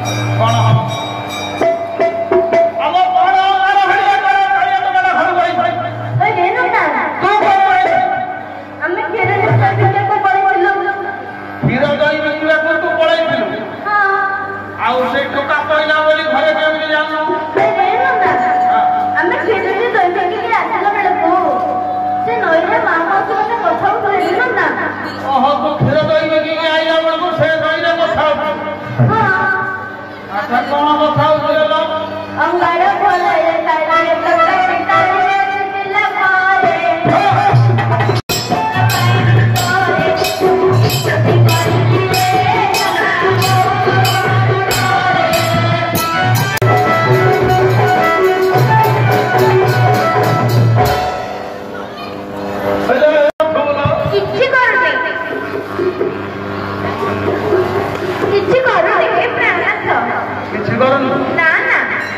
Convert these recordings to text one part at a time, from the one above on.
कौन हम हम कौन आरा हड़िया करा कालिया तो मेरा घर भाई ओए रेणु ना तू कौन भाई हमें केरे ने सर्टिफिकेट को पढ़िलो हीरो दई बिकिला को तू पळाइथिलु हां आउ से टका कहला बोली घरे केमि जानू ओए रेणु ना हमें केरे ने सर्टिफिकेट के आसला बेले को से नईरे मामा से मते कथा कहलिनो ना ओहो तू हीरो दई बिकिला आइला बोलू से नईरे कथा हां अच्छा कौन कथा बोललो अंगारे बोले तारे टका पिटारे दिल मारे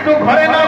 तू घरे ना